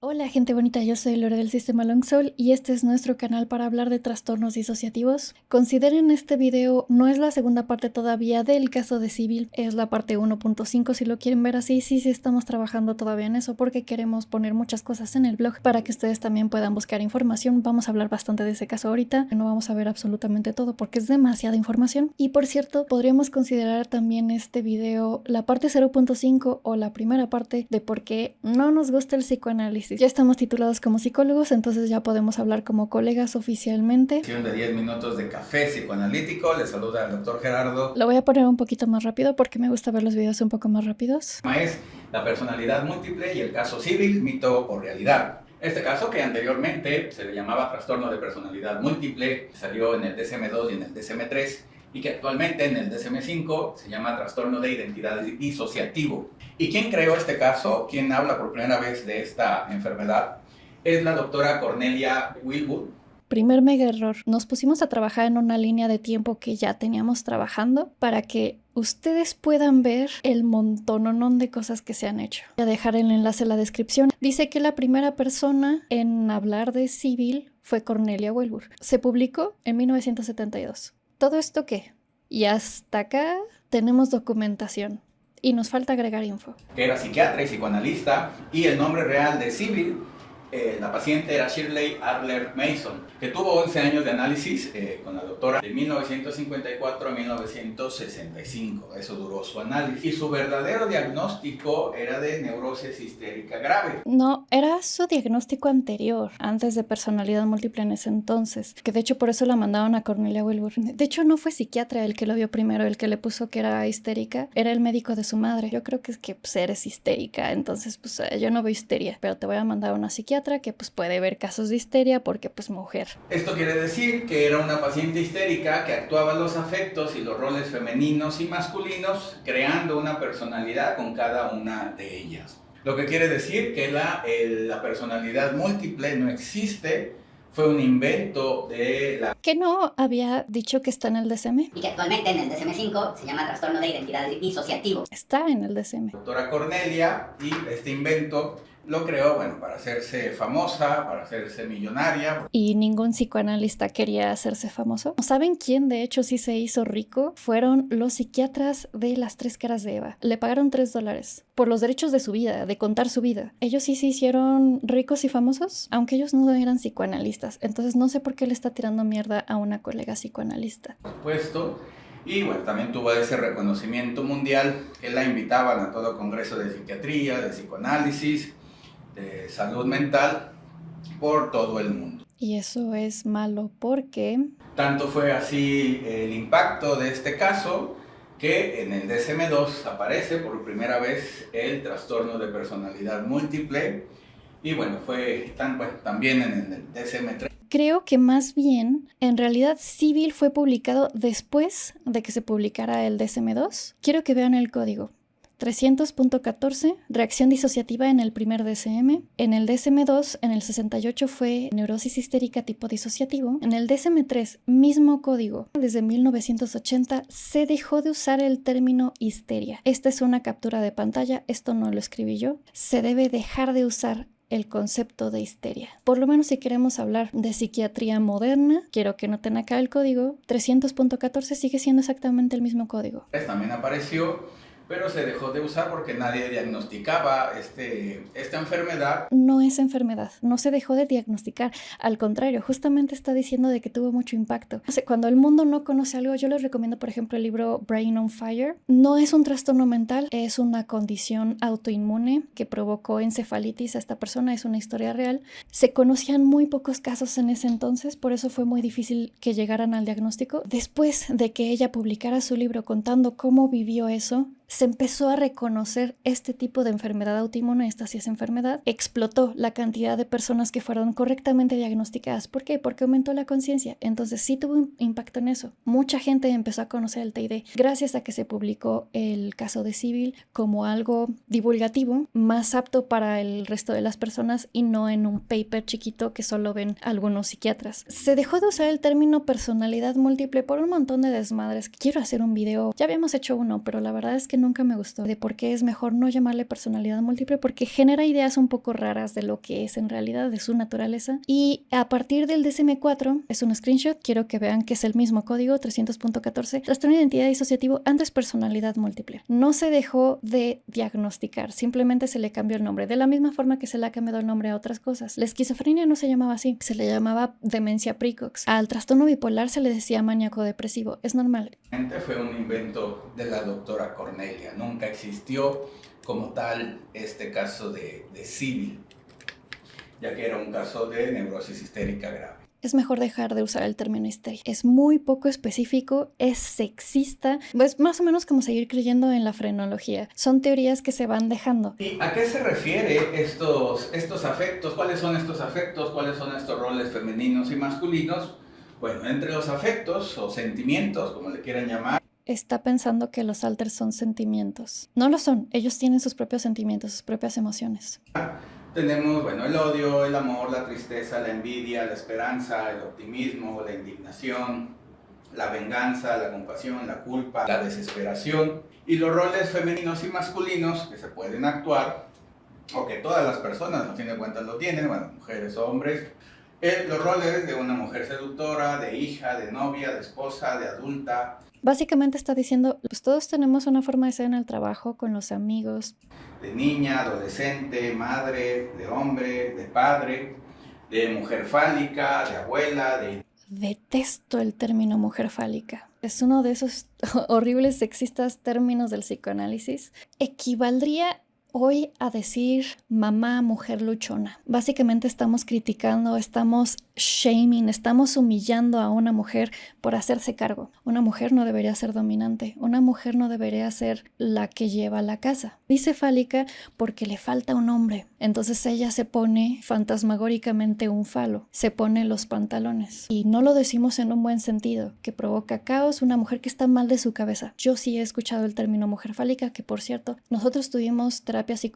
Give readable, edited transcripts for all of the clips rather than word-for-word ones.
Hola gente bonita, yo soy Lore del Sistema Longsoul y este es nuestro canal para hablar de trastornos disociativos. Consideren este video, no es la segunda parte todavía del caso de Sybil, es la parte 1.5 si lo quieren ver así. Sí, estamos trabajando todavía en eso porque queremos poner muchas cosas en el blog para que ustedes también puedan buscar información. Vamos a hablar bastante de ese caso ahorita, no vamos a ver absolutamente todo porque es demasiada información. Y por cierto, podríamos considerar también este video la parte 0.5 o la primera parte de por qué no nos gusta el psicoanálisis. Ya estamos titulados como psicólogos, entonces ya podemos hablar como colegas oficialmente. De 10 minutos de café psicoanalítico, les saluda el doctor Gerardo. Lo voy a poner un poquito más rápido porque me gusta ver los videos un poco más rápidos. Es la personalidad múltiple y el caso Sybil, mito o realidad. Este caso, que anteriormente se le llamaba trastorno de personalidad múltiple, salió en el DSM-2 y en el DSM-3, y que actualmente en el DSM-5 se llama trastorno de identidad disociativo. ¿Y quién creó este caso? ¿Quién habla por primera vez de esta enfermedad? Es la doctora Cornelia Wilbur. Primer mega error. Nos pusimos a trabajar en una línea de tiempo que ya teníamos trabajando para que ustedes puedan ver el montononón de cosas que se han hecho. Voy a dejar el enlace en la descripción. Dice que la primera persona en hablar de Sybil fue Cornelia Wilbur. Se publicó en 1972. ¿Todo esto qué? Y hasta acá tenemos documentación. Y nos falta agregar info. Que era psiquiatra y psicoanalista, y el nombre real de Sybil, la paciente era Shirley Adler Mason, que tuvo 11 años de análisis con la doctora de 1954 a 1965. Eso duró su análisis. Y su verdadero diagnóstico era de neurosis histérica grave. No, era su diagnóstico anterior, antes de personalidad múltiple en ese entonces, que de hecho por eso la mandaron a Cornelia Wilbur. De hecho no fue psiquiatra el que lo vio primero, el que le puso que era histérica, era el médico de su madre. Yo creo que es que pues, eres histérica, entonces pues yo no veo histeria, pero te voy a mandar a una psiquiatra que pues puede ver casos de histeria porque pues mujer. Esto quiere decir que era una paciente histérica que actuaba los afectos y los roles femeninos y masculinos, creando una personalidad con cada una de ellas. Lo que quiere decir que la personalidad múltiple no existe, fue un invento de la... Que no había dicho que está en el DSM. Y que actualmente en el DSM-5 se llama trastorno de identidad disociativo. Está en el DSM. Doctora Cornelia, y este invento lo creó, bueno, para hacerse famosa, para hacerse millonaria. Y ningún psicoanalista quería hacerse famoso. ¿Saben quién de hecho sí se hizo rico? Fueron los psiquiatras de Las Tres Caras de Eva. Le pagaron $3 por los derechos de su vida, de contar su vida. Ellos sí se hicieron ricos y famosos, aunque ellos no eran psicoanalistas. Entonces no sé por qué le está tirando mierda a una colega psicoanalista. Por supuesto. Y bueno, también tuvo ese reconocimiento mundial que la invitaban a todo congreso de psiquiatría, de psicoanálisis, de salud mental por todo el mundo. Y eso es malo porque... Tanto fue así el impacto de este caso que en el DSM-2 aparece por primera vez el trastorno de personalidad múltiple, y bueno, fue también en el DSM-3. Creo que más bien, en realidad, Sybil fue publicado después de que se publicara el DSM-2. Quiero que vean el código. 300.14, reacción disociativa en el primer DSM. En el DSM-2, en el 68 fue neurosis histérica tipo disociativo. En el DSM-3, mismo código. Desde 1980 se dejó de usar el término histeria. Esta es una captura de pantalla, esto no lo escribí yo. Se debe dejar de usar el concepto de histeria. Por lo menos si queremos hablar de psiquiatría moderna, quiero que noten acá el código. 300.14 sigue siendo exactamente el mismo código. También apareció, pero se dejó de usar porque nadie diagnosticaba esta enfermedad. No es enfermedad, no se dejó de diagnosticar. Al contrario, justamente está diciendo de que tuvo mucho impacto. O sea, cuando el mundo no conoce algo, yo les recomiendo, por ejemplo, el libro Brain on Fire. No es un trastorno mental, es una condición autoinmune que provocó encefalitis a esta persona, es una historia real. Se conocían muy pocos casos en ese entonces, por eso fue muy difícil que llegaran al diagnóstico. Después de que ella publicara su libro contando cómo vivió eso, se empezó a reconocer este tipo de enfermedad autoinmune, esta sí es enfermedad, explotó la cantidad de personas que fueron correctamente diagnosticadas. ¿Por qué? Porque aumentó la conciencia. Entonces sí tuvo un impacto en eso. Mucha gente empezó a conocer el TID gracias a que se publicó el caso de Sybil como algo divulgativo, más apto para el resto de las personas y no en un paper chiquito que solo ven algunos psiquiatras. Se dejó de usar el término personalidad múltiple por un montón de desmadres. Quiero hacer un video, ya habíamos hecho uno, pero la verdad es que que nunca me gustó, de por qué es mejor no llamarle personalidad múltiple, porque genera ideas un poco raras de lo que es en realidad, de su naturaleza. Y a partir del DSM-4, es un screenshot, quiero que vean que es el mismo código, 300.14, trastorno de identidad disociativo, antes personalidad múltiple. No se dejó de diagnosticar, simplemente se le cambió el nombre, de la misma forma que se le ha cambiado el nombre a otras cosas. La esquizofrenia no se llamaba así, se le llamaba demencia precox. Al trastorno bipolar se le decía maníaco depresivo, es normal. Fue un invento de la doctora Cornelia, nunca existió como tal este caso de Civil, ya que era un caso de neurosis histérica grave. Es mejor dejar de usar el término histeria. Es muy poco específico, es sexista, es más o menos como seguir creyendo en la frenología. Son teorías que se van dejando. ¿Y a qué se refiere estos afectos? ¿Cuáles son estos afectos? ¿Cuáles son estos roles femeninos y masculinos? Bueno, entre los afectos o sentimientos, como le quieran llamar. Está pensando que los alters son sentimientos. No lo son, ellos tienen sus propios sentimientos, sus propias emociones. Tenemos, bueno, el odio, el amor, la tristeza, la envidia, la esperanza, el optimismo, la indignación, la venganza, la compasión, la culpa, la desesperación. Y los roles femeninos y masculinos que se pueden actuar, o que todas las personas, a fin de cuentas, lo tienen, bueno, mujeres o hombres. Los roles de una mujer seductora, de hija, de novia, de esposa, de adulta. Básicamente está diciendo, pues todos tenemos una forma de ser en el trabajo, con los amigos. De niña, adolescente, madre, de hombre, de padre, de mujer fálica, de abuela, de... Detesto el término mujer fálica. Es uno de esos horribles sexistas términos del psicoanálisis. Equivaldría hoy a decir mamá, mujer luchona. Básicamente estamos criticando, estamos shaming, estamos humillando a una mujer por hacerse cargo. Una mujer no debería ser dominante, una mujer no debería ser la que lleva la casa. Dice fálica porque le falta un hombre. Entonces ella se pone fantasmagóricamente un falo, se pone los pantalones. Y no lo decimos en un buen sentido, que provoca caos, una mujer que está mal de su cabeza. Yo sí he escuchado el término mujer fálica, que por cierto, nosotros tuvimos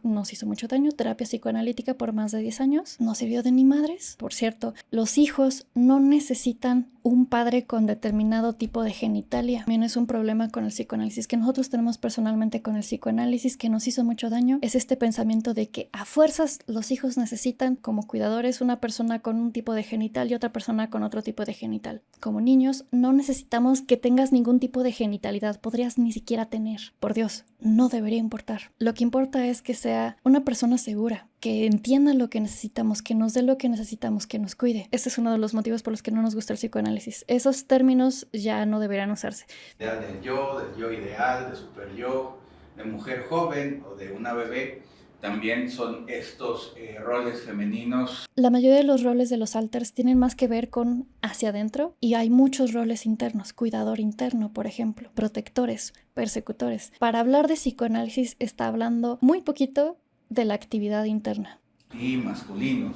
nos hizo mucho daño, terapia psicoanalítica por más de 10 años, no sirvió de ni madres. Por cierto, los hijos no necesitan un padre con determinado tipo de genitalia. También es un problema con el psicoanálisis que nosotros tenemos personalmente con el psicoanálisis que nos hizo mucho daño. Es este pensamiento de que a fuerzas los hijos necesitan como cuidadores una persona con un tipo de genital y otra persona con otro tipo de genital. Como niños no necesitamos que tengas ningún tipo de genitalidad, podrías ni siquiera tener. Por Dios, no debería importar. Lo que importa es que sea una persona segura, que entienda lo que necesitamos, que nos dé lo que necesitamos, que nos cuide. Este es uno de los motivos por los que no nos gusta el psicoanálisis. Esos términos ya no deberían usarse. Del yo ideal, de super yo, de mujer joven o de una bebé, también son estos roles femeninos. La mayoría de los roles de los alters tienen más que ver con hacia adentro y hay muchos roles internos, cuidador interno, por ejemplo, protectores, persecutores. Para hablar de psicoanálisis está hablando muy poquito de la actividad interna. Y masculinos,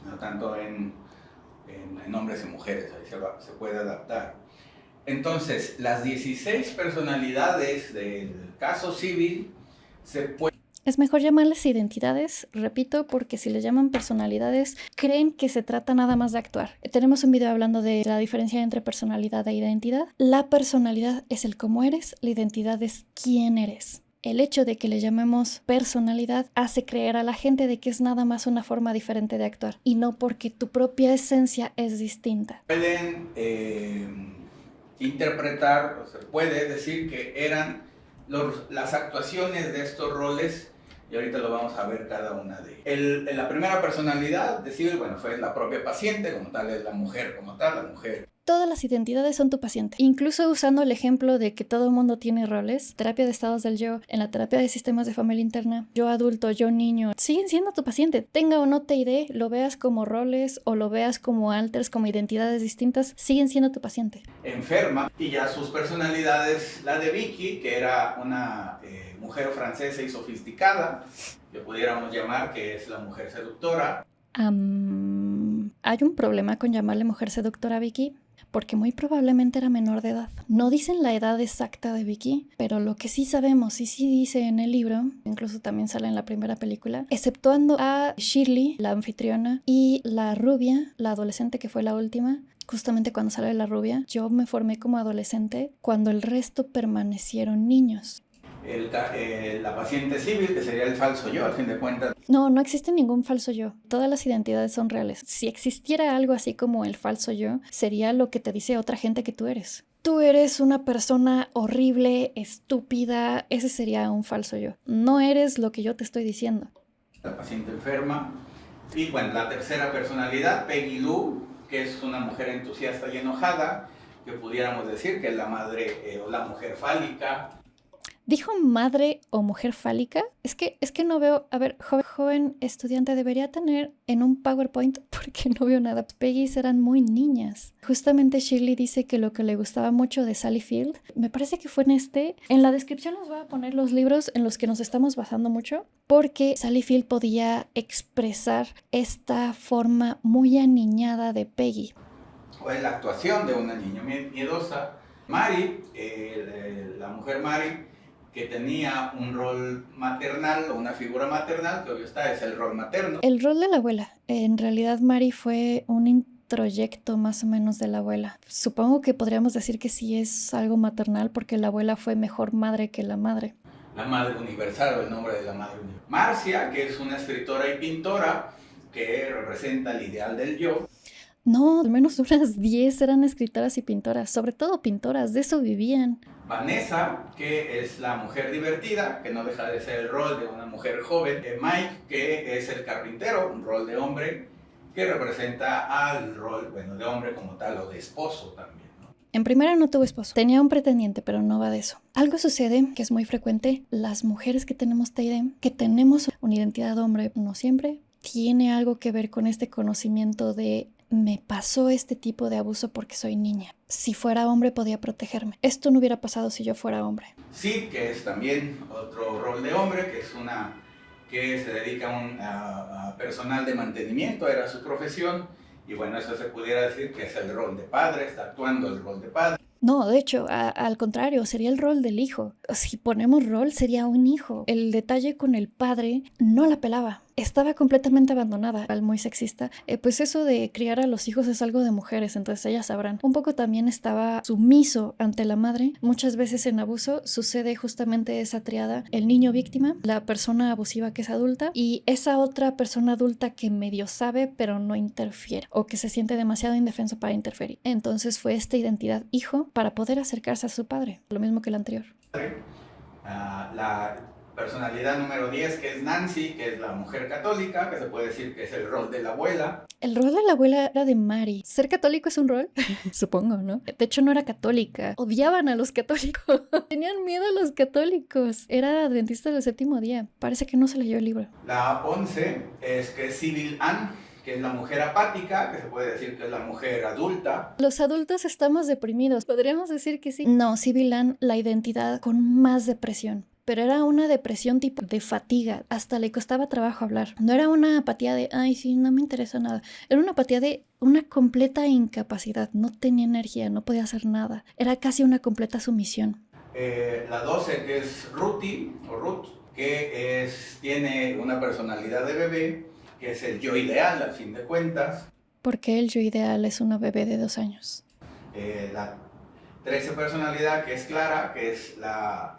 no tanto en hombres y mujeres, ahí se puede adaptar. Entonces, las 16 personalidades del caso Civil se pueden... Es mejor llamarles identidades, repito, porque si les llaman personalidades, creen que se trata nada más de actuar. Tenemos un video hablando de la diferencia entre personalidad e identidad. La personalidad es el cómo eres, la identidad es quién eres. El hecho de que le llamemos personalidad hace creer a la gente de que es nada más una forma diferente de actuar y no porque tu propia esencia es distinta. Pueden interpretar, o se puede decir que eran las actuaciones de estos roles, y ahorita lo vamos a ver cada una de ellas. La primera personalidad de Civil, bueno, fue la propia paciente, como tal es la mujer, como tal, la mujer. Todas las identidades son tu paciente. Incluso usando el ejemplo de que todo el mundo tiene roles, terapia de estados del yo, en la terapia de sistemas de familia interna, yo adulto, yo niño, siguen siendo tu paciente. Tenga o no TID, lo veas como roles o lo veas como alters, como identidades distintas, siguen siendo tu paciente. Enferma, y ya sus personalidades, la de Vicky, que era una mujer francesa y sofisticada, que pudiéramos llamar que es la mujer seductora. ¿Hay un problema con llamarle mujer seductora a Vicky? Porque muy probablemente era menor de edad. No dicen la edad exacta de Vicky, pero lo que sí sabemos, y sí dice en el libro, incluso también sale en la primera película, exceptuando a Shirley, la anfitriona, y la rubia, la adolescente que fue la última, justamente cuando sale la rubia, yo me formé como adolescente cuando el resto permanecieron niños. La paciente civil, que sería el falso yo, al fin de cuentas. No, no existe ningún falso yo. Todas las identidades son reales. Si existiera algo así como el falso yo, sería lo que te dice otra gente que tú eres. Tú eres una persona horrible, estúpida, ese sería un falso yo. No eres lo que yo te estoy diciendo. La paciente enferma. Y bueno, la tercera personalidad, Peggy Lou, que es una mujer entusiasta y enojada, que pudiéramos decir que es la madre o la mujer fálica. ¿Dijo madre o mujer fálica? Es que no veo... A ver, joven estudiante, debería tener en un PowerPoint porque no veo nada. Peggy's eran muy niñas. Justamente Shirley dice que lo que le gustaba mucho de Sally Field, me parece que fue en la descripción les voy a poner los libros en los que nos estamos basando mucho, porque Sally Field podía expresar esta forma muy aniñada de Peggy. O en la actuación de una niña miedosa. Mary, la mujer Mary, que tenía un rol maternal o una figura maternal, que obvio está, es el rol materno. El rol de la abuela. En realidad Mary fue un introyecto más o menos de la abuela. Supongo que podríamos decir que sí es algo maternal porque la abuela fue mejor madre que la madre. La madre universal, o el nombre de la madre universal. Marcia, que es una escritora y pintora que representa el ideal del yo. No, al menos unas 10 eran escritoras y pintoras, sobre todo pintoras, de eso vivían. Vanessa, que es la mujer divertida, que no deja de ser el rol de una mujer joven. Mike, que es el carpintero, un rol de hombre, que representa al rol, bueno, de hombre como tal, o de esposo también, ¿no? En primera no tuvo esposo, tenía un pretendiente, pero no va de eso. Algo sucede, que es muy frecuente, las mujeres que tenemos TID, que tenemos una identidad de hombre, no siempre, tiene algo que ver con este conocimiento de me pasó este tipo de abuso porque soy niña. Si fuera hombre podía protegerme. Esto no hubiera pasado si yo fuera hombre. Sí, que es también otro rol de hombre, que es que se dedica a personal de mantenimiento, era su profesión, y bueno, eso se pudiera decir que es el rol de padre, está actuando el rol de padre. No, de hecho, al contrario, sería el rol del hijo. Si ponemos rol, sería un hijo. El detalle con el padre no la pelaba. Estaba completamente abandonada, al muy sexista. Pues eso de criar a los hijos es algo de mujeres, entonces ellas sabrán. Un poco también estaba sumiso ante la madre. Muchas veces en abuso sucede justamente esa triada: el niño víctima, la persona abusiva que es adulta y esa otra persona adulta que medio sabe pero no interfiere o que se siente demasiado indefenso para interferir. Entonces fue esta identidad hijo para poder acercarse a su padre, lo mismo que el anterior. La personalidad número 10, que es Nancy, que es la mujer católica, que se puede decir que es el rol de la abuela. El rol de la abuela era de Mary. ¿Ser católico es un rol? Supongo, ¿no? De hecho, no era católica. Odiaban a los católicos. Tenían miedo a los católicos. Era adventista del séptimo día. Parece que no se leyó el libro. La 11 es que es Sybil Ann, que es la mujer apática, que se puede decir que es la mujer adulta. Los adultos estamos deprimidos. Podríamos decir que sí. No, Sybil Ann, la identidad con más depresión. Pero era una depresión tipo de fatiga, hasta le costaba trabajo hablar. No era una apatía de, ay, sí, no me interesa nada. Era una apatía de una completa incapacidad, no tenía energía, no podía hacer nada. Era casi una completa sumisión. La 12, que es Ruthie, o Ruth, que tiene una personalidad de bebé, que es el yo ideal, al fin de cuentas. Porque el yo ideal es una bebé de 2 años. La 13 personalidad, que es Clara, que es la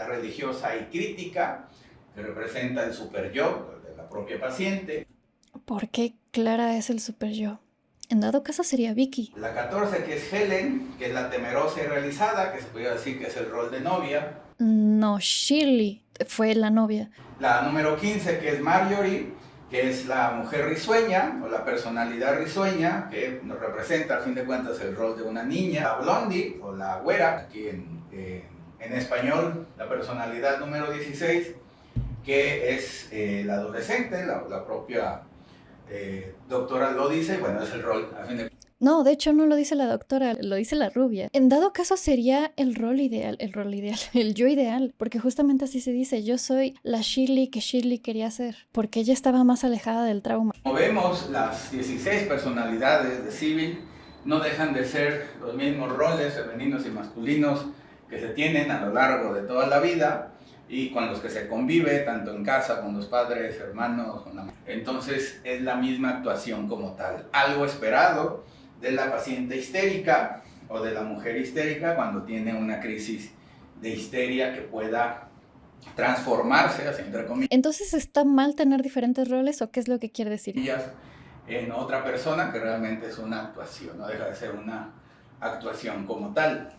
religiosa y crítica, que representa el super yo de la propia paciente. ¿Por qué Clara es el super yo? En dado caso sería Vicky. La 14, que es Helen, que es la temerosa y realizada, que se podría decir que es el rol de novia. No, Shirley fue la novia. La número 15, que es Marjorie, que es la mujer risueña, o la personalidad risueña, que nos representa, al fin de cuentas, el rol de una niña. La Blondie, o la güera, aquí en español, la personalidad número 16, que es la adolescente, la propia doctora lo dice, bueno, es el rol, al fin de cuentas. No, de hecho no lo dice la doctora, lo dice la rubia. En dado caso sería el rol ideal, el yo ideal, porque justamente así se dice, yo soy la Shirley que Shirley quería ser, porque ella estaba más alejada del trauma. Como vemos, las 16 personalidades de Sybil no dejan de ser los mismos roles femeninos y masculinos que se tienen a lo largo de toda la vida y con los que se convive tanto en casa con los padres, hermanos, con la... Entonces es la misma actuación como tal, algo esperado de la paciente histérica o de la mujer histérica cuando tiene una crisis de histeria que pueda transformarse, así entre Entonces, ¿está mal tener diferentes roles o qué es lo que quiere decir? comillas, en otra persona que realmente es una actuación, no deja de ser una actuación como tal.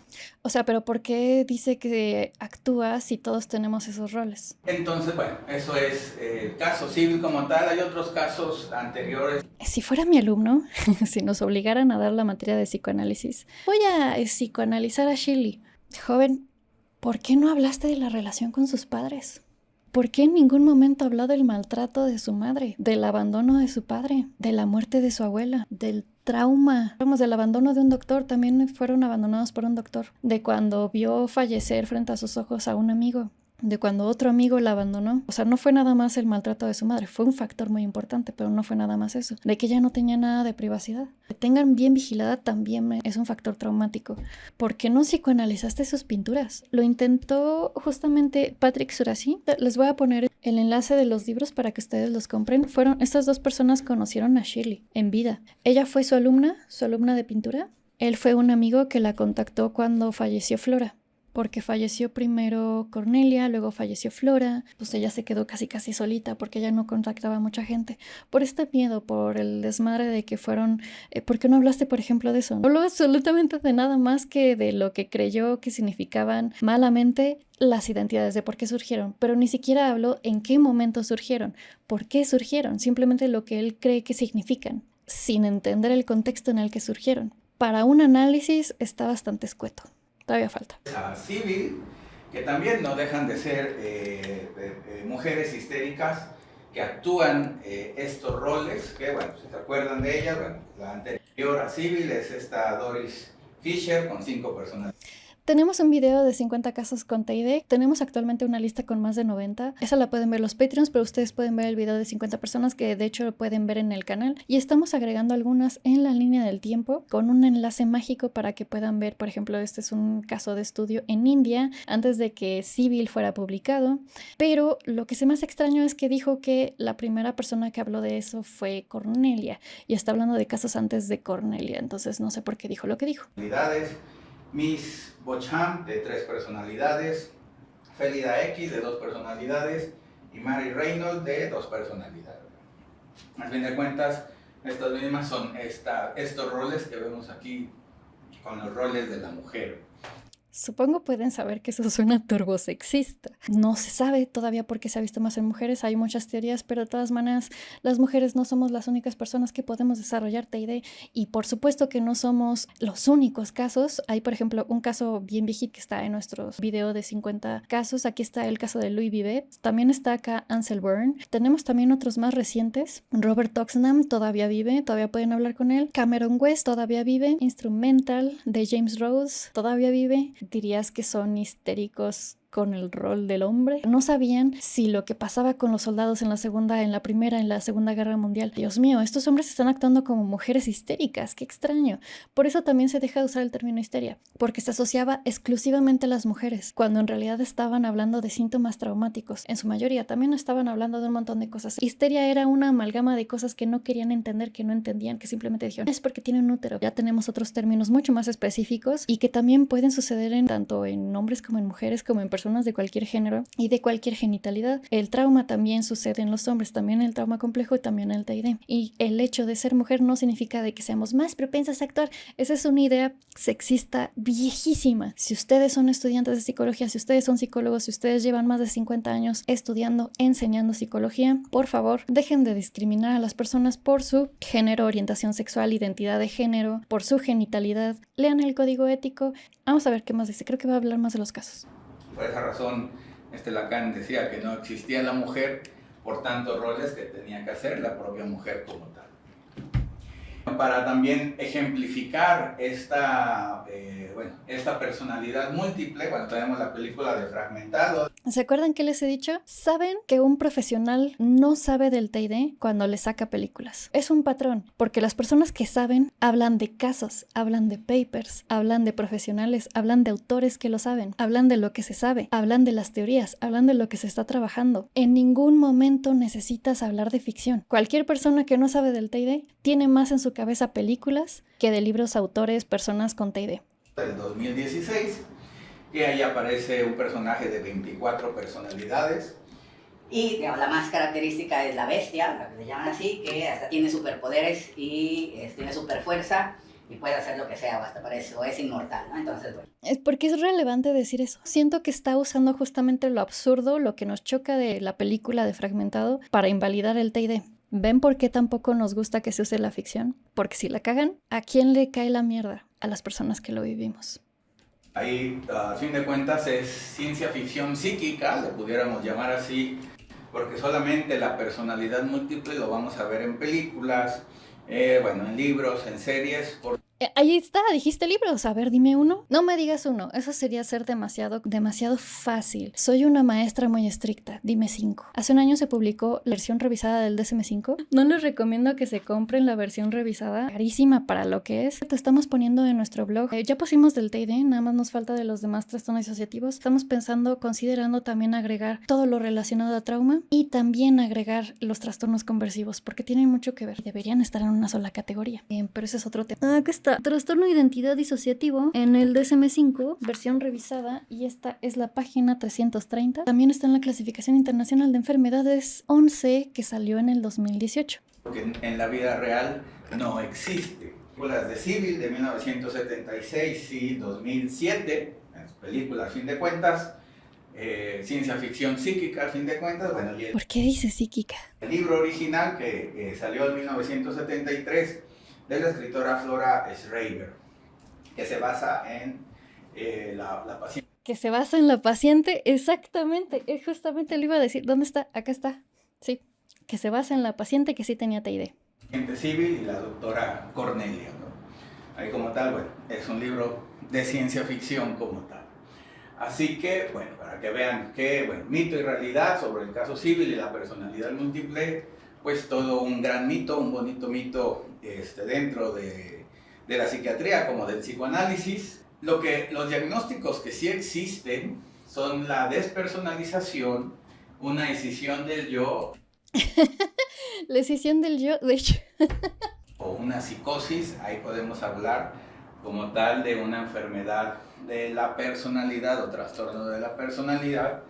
O sea, pero ¿por qué dice que actúa si todos tenemos esos roles? Entonces, bueno, eso es el caso civil como tal. Hay otros casos anteriores. Si fuera mi alumno, si nos obligaran a dar la materia de psicoanálisis, voy a psicoanalizar a Shirley. Joven, ¿por qué no hablaste de la relación con sus padres? ¿Por qué en ningún momento habló del maltrato de su madre, del abandono de su padre, de la muerte de su abuela, del trauma, vamos, del abandono de un doctor? También fueron abandonados por un doctor, de cuando vio fallecer frente a sus ojos a un amigo, de cuando otro amigo la abandonó. O sea, no fue nada más el maltrato de su madre, fue un factor muy importante, pero no fue nada más eso. De que ella no tenía nada de privacidad. Que tengan bien vigilada también es un factor traumático. ¿Por qué no psicoanalizaste sus pinturas? Lo intentó justamente Patrick Swayze. Les voy a poner el enlace de los libros para que ustedes los compren. Estas dos personas conocieron a Shirley en vida. Ella fue su alumna de pintura. Él fue un amigo que la contactó cuando falleció Flora. Porque falleció primero Cornelia, luego falleció Flora, pues ella se quedó casi solita porque ella no contactaba a mucha gente. Por este miedo, por el desmadre de que fueron... ¿por qué no hablaste, por ejemplo, de eso? No habló absolutamente de nada más que de lo que creyó que significaban malamente las identidades, de por qué surgieron, pero ni siquiera habló en qué momento surgieron, por qué surgieron, simplemente lo que él cree que significan, sin entender el contexto en el que surgieron. Para un análisis está bastante escueto. Todavía falta. Civil, que también no dejan de ser mujeres histéricas que actúan estos roles, que bueno, si se acuerdan de ella, bueno, la anterior a Civil es esta Doris Fisher con 5 personas. Tenemos un video de 50 casos con TID. Tenemos actualmente una lista con más de 90. Esa la pueden ver los Patreons, pero ustedes pueden ver el video de 50 personas que de hecho lo pueden ver en el canal. Y estamos agregando algunas en la línea del tiempo con un enlace mágico para que puedan ver, por ejemplo, este es un caso de estudio en India antes de que Civil fuera publicado. Pero lo que se me hace extraño es que dijo que la primera persona que habló de eso fue Cornelia. Y está hablando de casos antes de Cornelia. Entonces no sé por qué dijo lo que dijo. Miss Bocham, de 3 personalidades, Felida X, de 2 personalidades, y Mary Reynolds, de 2 personalidades. Al fin de cuentas, estas mismas son estos roles que vemos aquí con los roles de la mujer. Supongo pueden saber que eso suena turbosexista. No se sabe todavía por qué se ha visto más en mujeres, hay muchas teorías, pero de todas maneras las mujeres no somos las únicas personas que podemos desarrollar TID y por supuesto que no somos los únicos casos. Hay por ejemplo un caso bien viejito que está en nuestros videos de 50 casos, aquí está el caso de Louis Vivet, también está acá Ansel Byrne, tenemos también otros más recientes, Robert Oxnam todavía vive, todavía pueden hablar con él, Cameron West todavía vive, Instrumental de James Rose todavía vive. ¿Dirías que son histéricos con el rol del hombre? No sabían si lo que pasaba con los soldados en la Segunda Guerra Mundial. Dios mío, estos hombres están actuando como mujeres histéricas, qué extraño. Por eso también se deja de usar el término histeria, porque se asociaba exclusivamente a las mujeres, cuando en realidad estaban hablando de síntomas traumáticos. En su mayoría también estaban hablando de un montón de cosas. Histeria era una amalgama de cosas que no querían entender, que no entendían, que simplemente dijeron, es porque tiene un útero. Ya tenemos otros términos mucho más específicos y que también pueden suceder tanto en hombres como en mujeres, como en personas de cualquier género y de cualquier genitalidad. El trauma también sucede en los hombres, también el trauma complejo y también el TID. Y el hecho de ser mujer no significa de que seamos más propensas a actuar. Esa es una idea sexista viejísima. Si ustedes son estudiantes de psicología, si ustedes son psicólogos, si ustedes llevan más de 50 años estudiando, enseñando psicología, por favor, dejen de discriminar a las personas por su género, orientación sexual, identidad de género, por su genitalidad. Lean el código ético. Vamos a ver qué más dice. Creo que va a hablar más de los casos. Por esa razón, Lacan decía que no existía la mujer por tantos roles que tenía que hacer la propia mujer como tal. Para también ejemplificar esta personalidad múltiple, cuando tenemos la película de Fragmentado. ¿Se acuerdan que les he dicho? ¿Saben que un profesional no sabe del TID cuando le saca películas? Es un patrón, porque las personas que saben hablan de casos, hablan de papers, hablan de profesionales, hablan de autores que lo saben, hablan de lo que se sabe, hablan de las teorías, hablan de lo que se está trabajando. En ningún momento necesitas hablar de ficción. Cualquier persona que no sabe del TID tiene más en su cabeza películas que de libros, autores, personas con TID. Del 2016, y ahí aparece un personaje de 24 personalidades. Y digamos, la más característica es la bestia, la que le llaman así, que hasta tiene superpoderes y tiene superfuerza y puede hacer lo que sea, o hasta parece, o es inmortal, ¿no? Entonces, bueno. Es porque es relevante decir eso. Siento que está usando justamente lo absurdo, lo que nos choca de la película de Fragmentado, para invalidar el T&D. ¿Ven por qué tampoco nos gusta que se use la ficción? Porque si la cagan, ¿a quién le cae la mierda? A las personas que lo vivimos. Ahí, a fin de cuentas, es ciencia ficción psíquica, le pudiéramos llamar así, porque solamente la personalidad múltiple lo vamos a ver en películas, en libros, en series. Ahí está, dijiste libros. A ver, dime uno. No me digas uno, eso sería ser demasiado fácil. Soy una maestra muy estricta, dime 5. Hace un año se publicó la versión revisada del DSM-5. No les recomiendo que se compren la versión revisada, carísima para lo que es. Te estamos poniendo en nuestro blog. Ya pusimos del T&D, nada más nos falta de los demás trastornos disociativos. Estamos considerando también agregar todo lo relacionado a trauma y también agregar los trastornos conversivos, porque tienen mucho que ver. Deberían estar en una sola categoría. Pero ese es otro tema. Acá está. Trastorno de identidad disociativo en el DSM-5, versión revisada, y esta es la página 330. También está en la clasificación internacional de enfermedades 11, que salió en el 2018. Porque en la vida real no existe. Películas de Civil de 1976 y 2007, películas a fin de cuentas, ciencia ficción psíquica a fin de cuentas. Y ¿Por qué dice psíquica? El libro original que salió en 1973 de la escritora Flora Schreiber, que se basa en la paciente. Que se basa en la paciente, exactamente, es justamente lo iba a decir. ¿Dónde está? Acá está. Sí, que se basa en la paciente que sí tenía TID. Civil y la doctora Cornelia, ¿no? Ahí como tal, es un libro de ciencia ficción como tal. Así que, para que vean que, mito y realidad sobre el caso Civil y la personalidad múltiple, pues todo un gran mito, un bonito mito dentro de la psiquiatría como del psicoanálisis. Los diagnósticos que sí existen son la despersonalización, una escisión del yo. La escisión del yo, de hecho. O una psicosis, ahí podemos hablar como tal de una enfermedad de la personalidad o trastorno de la personalidad,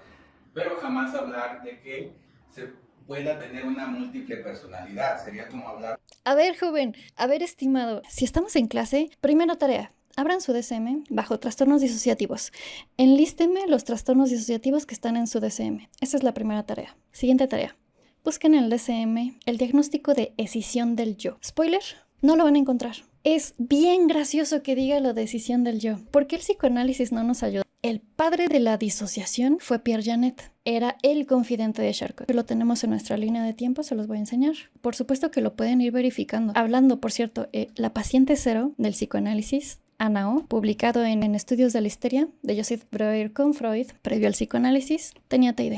pero jamás hablar de que se pueda tener una múltiple personalidad. Sería como hablar... A ver, joven, a ver, estimado, si estamos en clase, primera tarea, abran su DSM bajo trastornos disociativos. Enlísteme los trastornos disociativos que están en su DSM. Esa es la primera tarea. Siguiente tarea. Busquen en el DSM el diagnóstico de escisión del yo. Spoiler, no lo van a encontrar. Es bien gracioso que diga lo de escisión del yo. ¿Por qué el psicoanálisis no nos ayuda? El padre de la disociación fue Pierre Janet. Era el confidente de Charcot. Lo tenemos en nuestra línea de tiempo, se los voy a enseñar. Por supuesto que lo pueden ir verificando. Hablando, por cierto, la paciente cero del psicoanálisis, Anna O, publicado en Estudios de la Histeria, de Joseph Breuer con Freud, previo al psicoanálisis, tenía TID.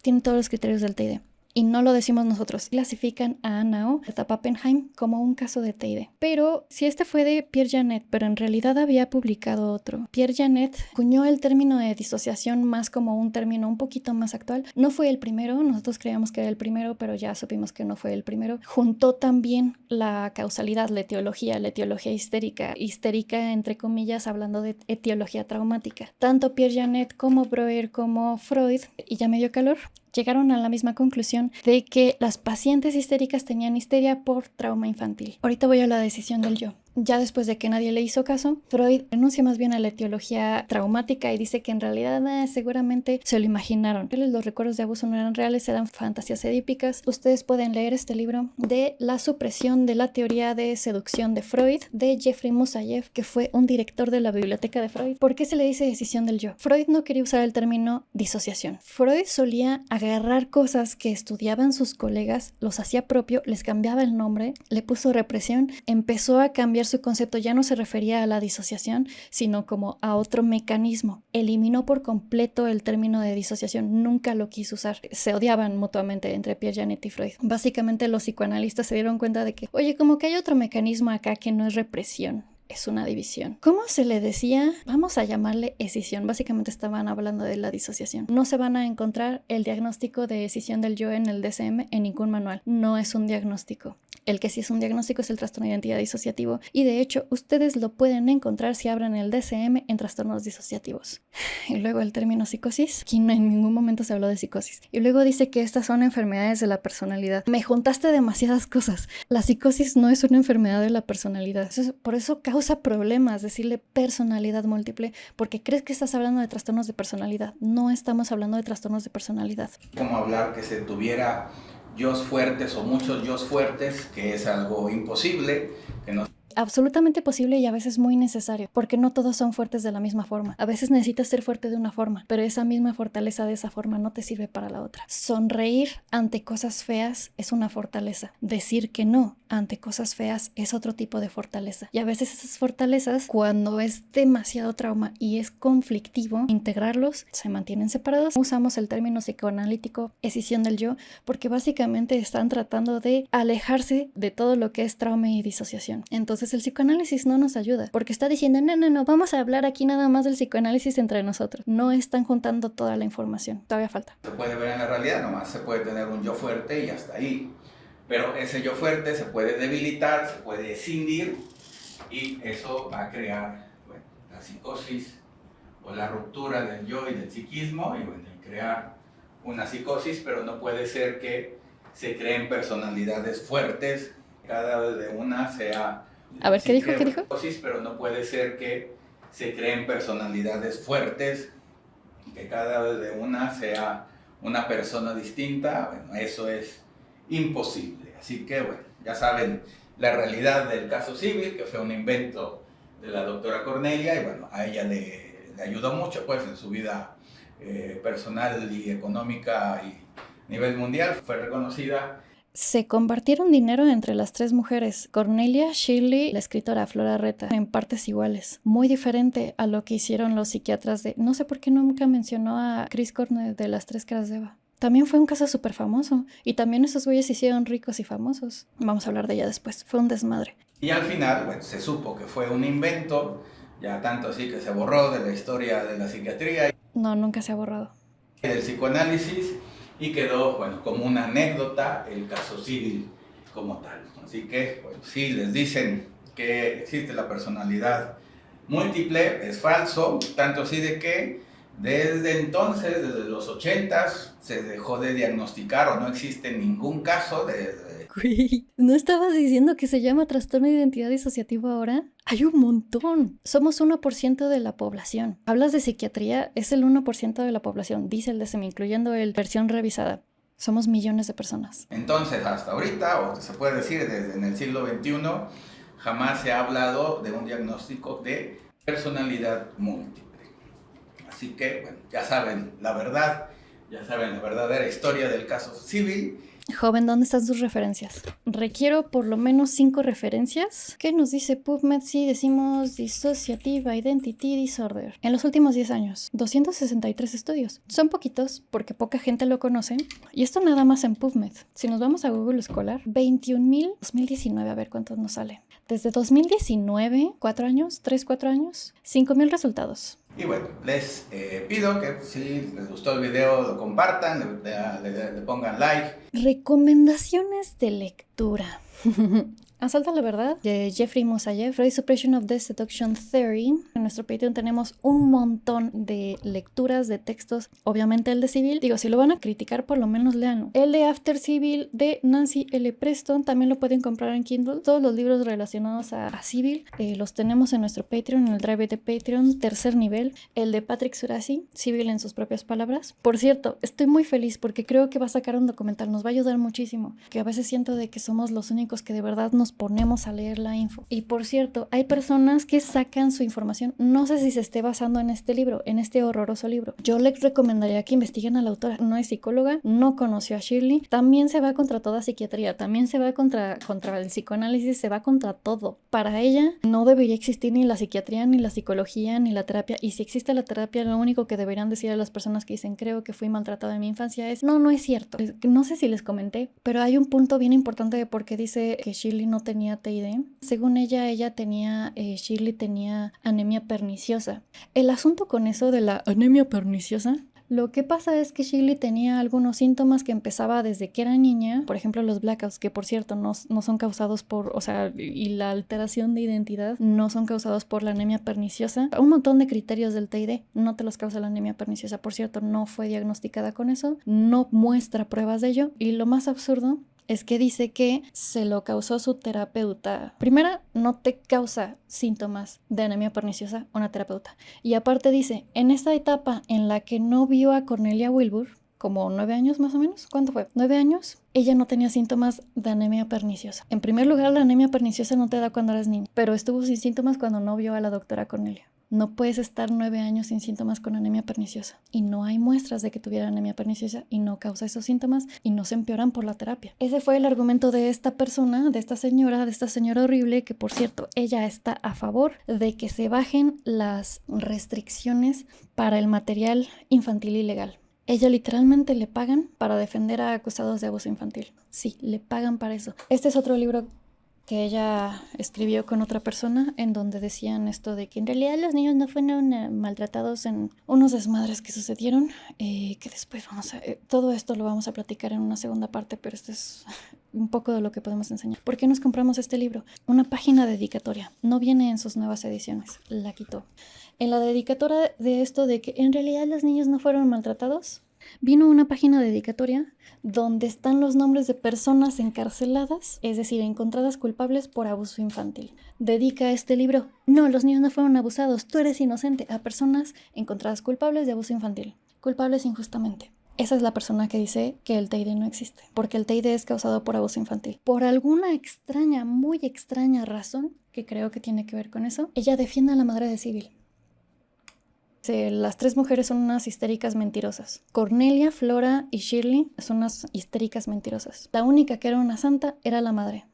Tiene todos los criterios del TID. Y no lo decimos nosotros. Clasifican a Anna O, a Pappenheim, como un caso de TID. Pero si este fue de Pierre Janet, pero en realidad había publicado otro. Pierre Janet acuñó el término de disociación más como un término un poquito más actual. No fue el primero, nosotros creíamos que era el primero, pero ya supimos que no fue el primero. Juntó también la causalidad, la etiología histérica entre comillas, hablando de etiología traumática. Tanto Pierre Janet como Breuer como Freud, y ya me dio calor, llegaron a la misma conclusión de que las pacientes histéricas tenían histeria por trauma infantil. Ahorita voy a la decisión del yo. Ya después de que nadie le hizo caso, Freud renuncia más bien a la etiología traumática y dice que en realidad seguramente se lo imaginaron. Los recuerdos de abuso no eran reales, eran fantasías edípicas. Ustedes pueden leer este libro de La supresión de la teoría de seducción de Freud, de Jeffrey Musayev, que fue un director de la biblioteca de Freud. ¿Por qué se le dice decisión del yo? Freud no quería usar el término disociación. Freud solía agarrar cosas que estudiaban sus colegas, los hacía propio, les cambiaba el nombre, le puso represión, empezó a cambiar su concepto, ya no se refería a la disociación, sino como a otro mecanismo. Eliminó por completo el término de disociación, nunca lo quiso usar. Se odiaban mutuamente entre Pierre Janet y Freud. Básicamente los psicoanalistas se dieron cuenta de que, oye, como que hay otro mecanismo acá que no es represión. es una división. ¿Cómo se le decía? Vamos a llamarle escisión. Básicamente estaban hablando de la disociación. No se van a encontrar el diagnóstico de escisión del yo en el DSM en ningún manual. No es un diagnóstico. El que sí es un diagnóstico es el trastorno de identidad disociativo y de hecho ustedes lo pueden encontrar si abren el DSM en trastornos disociativos. Y luego el término psicosis, aquí no en ningún momento se habló de psicosis. Y luego dice que estas son enfermedades de la personalidad. Me juntaste demasiadas cosas. La psicosis no es una enfermedad de la personalidad. Por eso causa problemas decirle personalidad múltiple, porque crees que estás hablando de trastornos de personalidad. No estamos hablando de trastornos de personalidad. Como hablar que se tuviera yos fuertes o muchos yos fuertes, que es algo imposible, que no... Absolutamente posible y a veces muy necesario, porque no todos son fuertes de la misma forma. A veces necesitas ser fuerte de una forma, pero esa misma fortaleza de esa forma no te sirve para la otra. Sonreír ante cosas feas es una fortaleza. Decir que no ante cosas feas es otro tipo de fortaleza. Y a veces esas fortalezas, cuando es demasiado trauma y es conflictivo, integrarlos se mantienen separados. Usamos el término psicoanalítico escisión del yo, porque básicamente están tratando de alejarse de todo lo que es trauma y disociación. Entonces el psicoanálisis no nos ayuda, porque está diciendo, no, vamos a hablar aquí nada más del psicoanálisis entre nosotros. No están juntando toda la información. Todavía falta. Se puede ver en la realidad, nomás se puede tener un yo fuerte y hasta ahí. Pero ese yo fuerte se puede debilitar, se puede escindir y eso va a crear la psicosis o la ruptura del yo y del psiquismo y crear una psicosis, pero no puede ser que se creen personalidades fuertes, cada vez de una sea... A ver, ¿qué dijo? Psicosis, pero no puede ser que se creen personalidades fuertes, que cada vez de una sea una persona distinta. Bueno, eso es imposible. Así que, bueno, ya saben la realidad del caso civil, que fue un invento de la doctora Cornelia, y bueno, a ella le ayudó mucho, pues, en su vida personal y económica y a nivel mundial. Fue reconocida. Se compartieron dinero entre las tres mujeres, Cornelia, Shirley y la escritora Flora Reta, en partes iguales. Muy diferente a lo que hicieron los psiquiatras de... No sé por qué nunca mencionó a Chris Cornell de las tres caras de Eva. También fue un caso súper famoso. Y también esos güeyes se hicieron ricos y famosos. Vamos a hablar de ella después. Fue un desmadre. Y al final, bueno, se supo que fue un invento, ya tanto así que se borró de la historia de la psiquiatría. No, nunca se ha borrado. Del psicoanálisis. Y quedó, bueno, como una anécdota el caso civil como tal. Así que, bueno, si les dicen que existe la personalidad múltiple, es falso, tanto así de que desde entonces, desde los 80s, se dejó de diagnosticar o no existe ningún caso de... Güey, ¿no estabas diciendo que se llama trastorno de identidad disociativo ahora? Hay un montón. Somos 1% de la población. Hablas de psiquiatría, es el 1% de la población, dice el DSM, incluyendo la versión revisada. Somos millones de personas. Entonces, hasta ahorita, o se puede decir desde en el siglo XXI, jamás se ha hablado de un diagnóstico de personalidad múltiple. Así que, bueno, ya saben la verdad, ya saben la verdadera historia del caso civil. Joven, ¿dónde están sus referencias? Requiero por lo menos 5 referencias. ¿Qué nos dice PubMed si decimos Dissociative Identity Disorder? En los últimos 10 años, 263 estudios. Son poquitos porque poca gente lo conoce. Y esto nada más en PubMed. Si nos vamos a Google Scholar, 21,000, 2019, a ver cuántos nos sale. Desde 2019, 4 años, 3-4 años, 5,000 resultados. Y bueno, les pido que si les gustó el video lo compartan, le pongan like. Recomendaciones de lectura. Asalta la verdad, de Jeffrey Mosayev, Race Suppression of Death Seduction Theory. En nuestro Patreon tenemos un montón de lecturas de textos. Obviamente el de Civil, digo, si lo van a criticar, por lo menos léanlo. El de After Civil de Nancy L. Preston, también lo pueden comprar en Kindle. Todos los libros relacionados a Civil los tenemos en nuestro Patreon, en el drive de Patreon, tercer nivel. El de Patrick Surasi, Civil en sus propias palabras. Por cierto, estoy muy feliz porque creo que va a sacar un documental, nos va a ayudar muchísimo. Que a veces siento de que somos los únicos que de verdad nos ponemos a leer la info. Y por cierto, hay personas que sacan su información, no sé si se esté basando en este libro, en este horroroso libro. Yo les recomendaría que investiguen a la autora. No es psicóloga, no conoció a Shirley, también se va contra toda psiquiatría, también se va contra el psicoanálisis, se va contra todo. Para ella no debería existir ni la psiquiatría, ni la psicología, ni la terapia. Y si existe la terapia, lo único que deberían decir a las personas que dicen creo que fui maltratada en mi infancia es no es cierto. No sé si les comenté, pero hay un punto bien importante de por qué dice que Shirley no no tenía TID. Según ella tenía, Shirley tenía anemia perniciosa. El asunto con eso de la anemia perniciosa, lo que pasa es que Shirley tenía algunos síntomas que empezaba desde que era niña, por ejemplo los blackouts, que por cierto no son causados por, o sea, y la alteración de identidad no son causados por la anemia perniciosa. Un montón de criterios del TID no te los causa la anemia perniciosa, por cierto, no fue diagnosticada con eso, no muestra pruebas de ello, y lo más absurdo es que dice que se lo causó su terapeuta. Primera, no te causa síntomas de anemia perniciosa una terapeuta. Y aparte dice, en esta etapa en la que no vio a Cornelia Wilbur, como 9 años más o menos, ¿cuánto fue? 9 años, ella no tenía síntomas de anemia perniciosa. En primer lugar, la anemia perniciosa no te da cuando eres niño, pero estuvo sin síntomas cuando no vio a la doctora Cornelia. No puedes estar 9 años sin síntomas con anemia perniciosa. Y no hay muestras de que tuviera anemia perniciosa y no causa esos síntomas y no se empeoran por la terapia. Ese fue el argumento de esta persona, de esta señora horrible, que por cierto, ella está a favor de que se bajen las restricciones para el material infantil ilegal. Ella literalmente le pagan para defender a acusados de abuso infantil. Sí, le pagan para eso. Este es otro libro que ella escribió con otra persona, en donde decían esto de que en realidad los niños no fueron maltratados en unos desmadres que sucedieron, que después todo esto lo vamos a platicar en una segunda parte, pero esto es un poco de lo que podemos enseñar. ¿Por qué nos compramos este libro? Una página dedicatoria, no viene en sus nuevas ediciones, la quitó. En la dedicatoria de esto de que en realidad los niños no fueron maltratados, vino una página dedicatoria donde están los nombres de personas encarceladas, es decir, encontradas culpables por abuso infantil. Dedica este libro, no, los niños no fueron abusados, tú eres inocente, a personas encontradas culpables de abuso infantil, culpables injustamente. Esa es la persona que dice que el TID no existe, porque el TID es causado por abuso infantil. Por alguna extraña, muy extraña razón, que creo que tiene que ver con eso, ella defiende a la madre de Sybil. Las 3 mujeres son unas histéricas mentirosas. Cornelia, Flora y Shirley son unas histéricas mentirosas. La única que era una santa era la madre.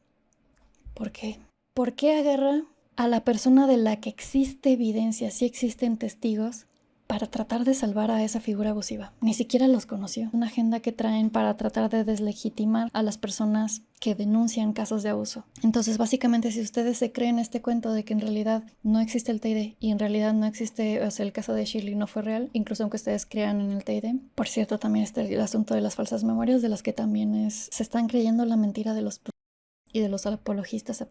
¿Por qué? ¿Por qué agarra a la persona de la que existe evidencia, sí existen testigos, para tratar de salvar a esa figura abusiva? Ni siquiera los conoció. Una agenda que traen para tratar de deslegitimar a las personas que denuncian casos de abuso. Entonces, básicamente, si ustedes se creen este cuento de que en realidad no existe el TID y en realidad no existe, o sea, el caso de Shirley no fue real, incluso aunque ustedes crean en el TID. Por cierto, también está el asunto de las falsas memorias, de las que también se están creyendo la mentira de los y de los apologistas.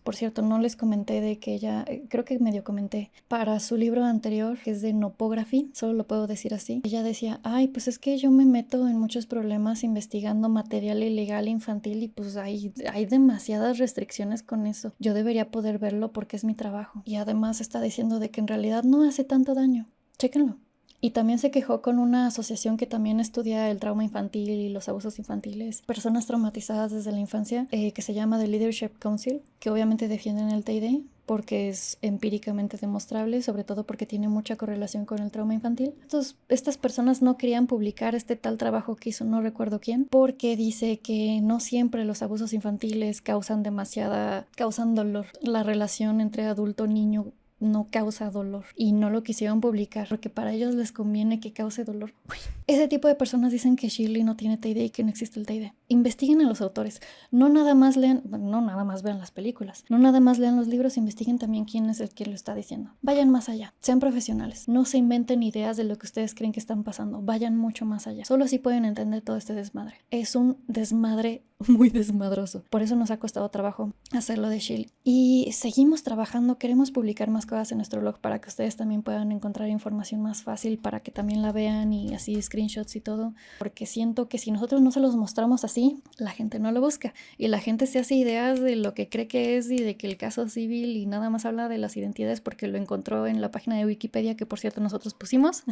Por cierto, no les comenté de que ella, creo que medio comenté, para su libro anterior, que es de Nopography, solo lo puedo decir así, ella decía, ay, pues es que yo me meto en muchos problemas investigando material ilegal infantil y pues hay demasiadas restricciones con eso. Yo debería poder verlo porque es mi trabajo. Y además está diciendo de que en realidad no hace tanto daño. Chéquenlo. Y también se quejó con una asociación que también estudia el trauma infantil y los abusos infantiles, personas traumatizadas desde la infancia, que se llama The Leadership Council, que obviamente defienden el TID porque es empíricamente demostrable, sobre todo porque tiene mucha correlación con el trauma infantil. Entonces, estas personas no querían publicar este tal trabajo que hizo no recuerdo quién, porque dice que no siempre los abusos infantiles causan dolor. La relación entre adulto-niño no causa dolor y no lo quisieron publicar porque para ellos les conviene que cause dolor. Ese tipo de personas dicen que Shirley no tiene TID y que no existe el TID. Investiguen a los autores, no nada más vean las películas, no nada más lean los libros, investiguen también quién es el que lo está diciendo. Vayan más allá, sean profesionales, no se inventen ideas de lo que ustedes creen que están pasando, vayan mucho más allá. Solo así pueden entender todo este desmadre. Es un desmadre muy desmadroso. Por eso nos ha costado trabajo hacerlo de Shirley. Y seguimos trabajando, queremos publicar más cosas en nuestro blog para que ustedes también puedan encontrar información más fácil, para que también la vean y así screenshots y todo, porque siento que si nosotros no se los mostramos así, la gente no lo busca y la gente se hace ideas de lo que cree que es y de que el caso civil y nada más habla de las identidades porque lo encontró en la página de Wikipedia, que por cierto nosotros pusimos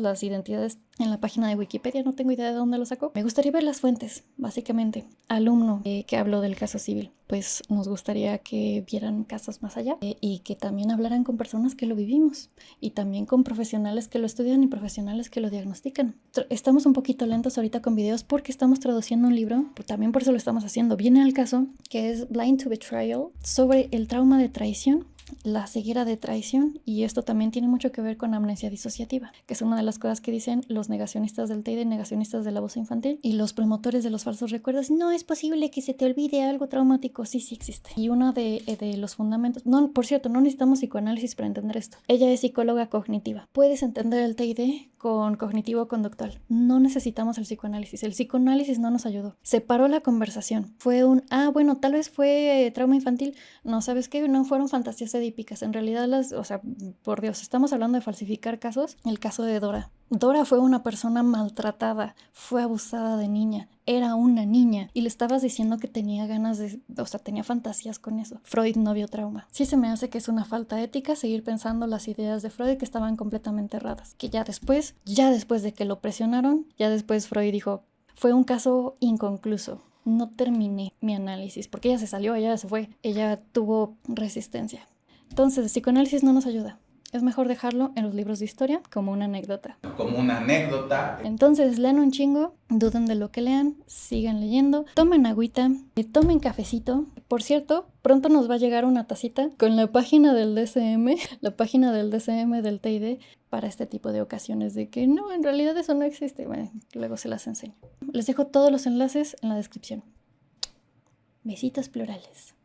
las identidades en la página de Wikipedia, no tengo idea de dónde lo sacó. Me gustaría ver las fuentes, básicamente. Alumno que habló del caso civil, pues nos gustaría que vieran casos más allá y que también hablaran con personas que lo vivimos y también con profesionales que lo estudian y profesionales que lo diagnostican. Estamos un poquito lentos ahorita con videos porque estamos traduciendo un libro, también por eso lo estamos haciendo. Viene al caso que es Blind to Betrayal, sobre el trauma de traición la ceguera de traición, y esto también tiene mucho que ver con amnesia disociativa, que es una de las cosas que dicen los negacionistas del TEID, negacionistas del abuso infantil, y los promotores de los falsos recuerdos. No es posible que se te olvide algo traumático. Sí, sí existe. Y uno de los fundamentos, no, por cierto, no necesitamos psicoanálisis para entender esto. Ella es psicóloga cognitiva. Puedes entender el TEID con cognitivo-conductual. No necesitamos el psicoanálisis. El psicoanálisis no nos ayudó. Separó la conversación. Fue bueno, tal vez fue trauma infantil. No, ¿sabes qué? No fueron fantasías edípicas. En realidad, por Dios, estamos hablando de falsificar casos. El caso de Dora. Dora fue una persona maltratada, fue abusada de niña, era una niña y le estabas diciendo que tenía ganas tenía fantasías con eso. Freud no vio trauma. Sí se me hace que es una falta ética seguir pensando las ideas de Freud que estaban completamente erradas. Que ya después de que lo presionaron, ya después Freud dijo, fue un caso inconcluso. No terminé mi análisis porque ella se salió, ella se fue, ella tuvo resistencia. Entonces, el psicoanálisis no nos ayuda. Es mejor dejarlo en los libros de historia como una anécdota. Como una anécdota. Entonces, lean un chingo, duden de lo que lean, sigan leyendo, tomen agüita, tomen cafecito. Por cierto, pronto nos va a llegar una tacita con la página del DSM, la página del DSM del TEID, para este tipo de ocasiones de que no, en realidad eso no existe. Bueno, luego se las enseño. Les dejo todos los enlaces en la descripción. Besitos plurales.